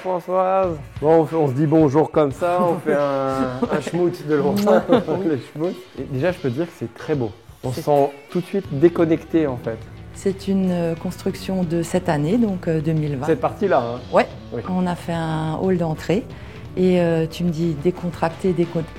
Françoise. Bon, on se dit bonjour comme ça, on fait un schmout de loin. Le schmout. Et déjà, je peux te dire que c'est très beau. On se sent tout de suite déconnecté en fait. C'est une construction de cette année, donc 2020. Cette partie-là, hein. Ouais, oui. On a fait un hall d'entrée et tu me dis décontracté,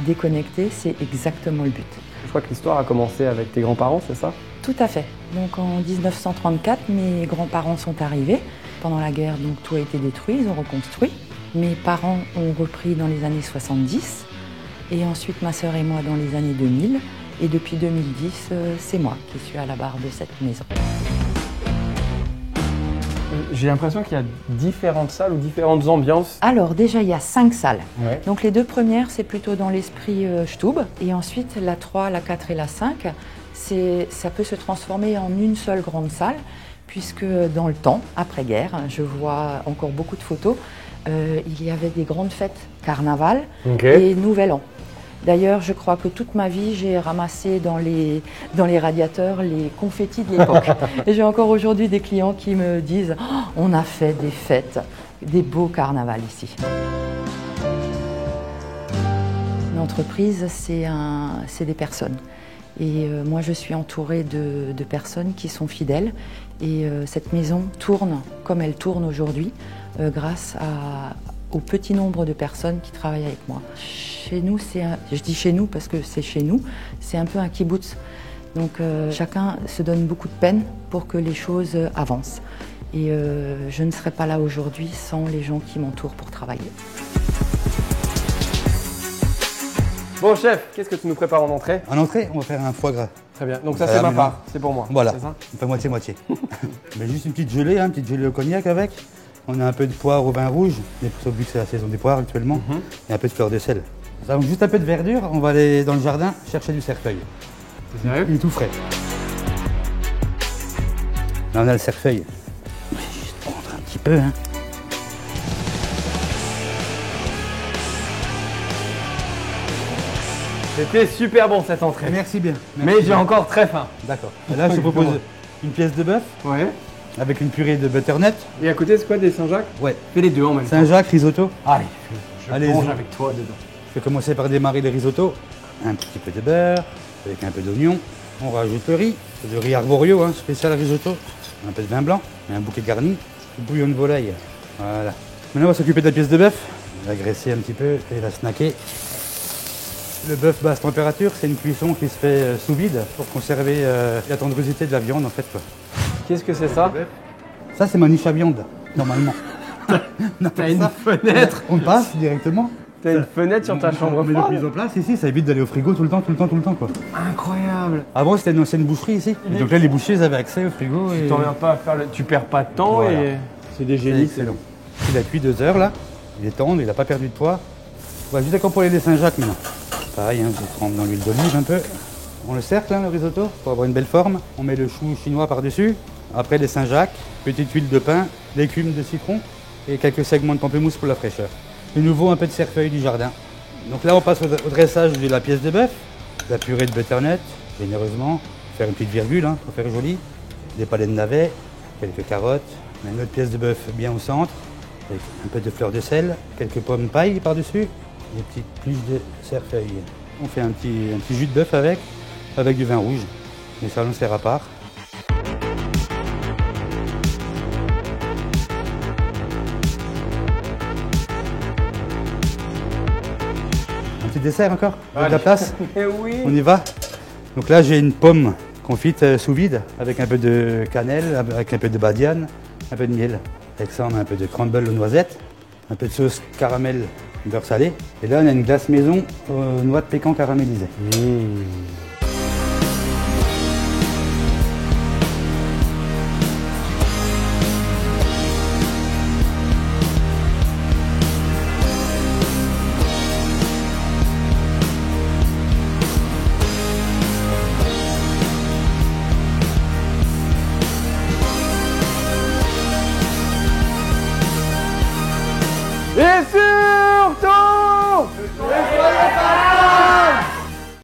déconnecté, c'est exactement le but. Je crois que l'histoire a commencé avec tes grands-parents, c'est ça? Tout à fait. Donc en 1934, mes grands-parents sont arrivés. Pendant la guerre, donc tout a été détruit, ils ont reconstruit. Mes parents ont repris dans les années 70 et ensuite ma sœur et moi dans les années 2000. Et depuis 2010, c'est moi qui suis à la barre de cette maison. J'ai l'impression qu'il y a différentes salles ou différentes ambiances. Alors déjà, il y a 5 salles. Ouais. Donc les 2 premières, c'est plutôt dans l'esprit Stube. Et ensuite, la 3, la 4 et la 5, ça peut se transformer en une seule grande salle, puisque dans le temps, après-guerre, je vois encore beaucoup de photos, il y avait des grandes fêtes carnaval et Nouvel An. D'ailleurs, je crois que toute ma vie, j'ai ramassé dans les radiateurs les confettis de l'époque. Et j'ai encore aujourd'hui des clients qui me disent oh, « on a fait des fêtes, des beaux carnavals ici ». Une entreprise, c'est des personnes. Et moi, je suis entourée de personnes qui sont fidèles. Et cette maison tourne comme elle tourne aujourd'hui grâce au petit nombre de personnes qui travaillent avec moi. Chez nous, je dis chez nous parce que c'est chez nous, c'est un peu un kibbutz. Donc chacun se donne beaucoup de peine pour que les choses avancent. Et je ne serais pas là aujourd'hui sans les gens qui m'entourent pour travailler. Bon chef, qu'est-ce que tu nous prépares en entrée? En entrée, on va faire un foie gras. Très bien, donc ça c'est ma part, c'est pour moi. Voilà, ça on fait moitié-moitié. Mais juste une petite gelée, une petite gelée au cognac avec. On a un peu de poire au vin rouge, vu que c'est la saison des poires actuellement, et un peu de fleur de sel. Ça, donc juste un peu de verdure, on va aller dans le jardin chercher du cerfeuil. C'est sérieux? Il est tout frais. Là on a le cerfeuil. On va juste prendre un petit peu. C'était super bon cette entrée. Merci bien. Mais j'ai encore très faim. D'accord. Là je te propose une pièce de bœuf Ouais. avec une purée de butternut. Et à côté c'est quoi, des Saint-Jacques? Ouais. Fais les deux en même temps. Saint-Jacques, risotto. Allez, je Allez-y. plonge avec toi dedans. Je vais commencer par démarrer le risotto. Un petit peu de beurre, avec un peu d'oignon. On rajoute le riz, c'est du riz arborio, spécial risotto. Un peu de vin blanc et un bouquet garni. Du bouillon de volaille. Voilà. Maintenant on va s'occuper de la pièce de bœuf. On va graisser un petit peu et la snacker. Le bœuf basse température, c'est une cuisson qui se fait sous vide pour conserver la tendrosité de la viande en fait. Qu'est-ce que c'est ça? Ça c'est ma niche à viande, normalement. T'as une fenêtre? On passe directement. T'as une fenêtre sur ta chambre On met le froide? mise en place ici, ça évite d'aller au frigo tout le temps quoi. Incroyable. Avant c'était une ancienne boucherie ici. Et donc là les bouchers ils avaient accès au frigo. Tu t'en viens pas à faire tu perds pas de temps. Voilà. Et c'est des génies. C'est long. Il a cuit 2 heures là, il est tendre, il n'a pas perdu de poids. On va juste accompagner les Saint-Jacques maintenant. Pareil, je trempe dans l'huile d'olive un peu. On le cercle le risotto pour avoir une belle forme. On met le chou chinois par-dessus. Après les Saint-Jacques, petite huile de pain, l'écume de citron et quelques segments de pamplemousse pour la fraîcheur. De nouveau un peu de cerfeuil du jardin. Donc là on passe au dressage de la pièce de bœuf, la purée de butternut, généreusement, faire une petite virgule pour faire joli, des palais de navets, quelques carottes, une autre pièce de bœuf bien au centre, avec un peu de fleur de sel, quelques pommes paille par-dessus, des petites pluches de cerfeuil. On fait un petit jus de bœuf avec du vin rouge, mais ça on sert à part. Un petit dessert encore, de la place. Mais oui. On y va. Donc là j'ai une pomme confite sous vide avec un peu de cannelle, avec un peu de badiane, un peu de miel. Avec ça on a un peu de crumble aux noisettes, un peu de sauce caramel beurre salé. Et là on a une glace maison aux noix de pécan caramélisées.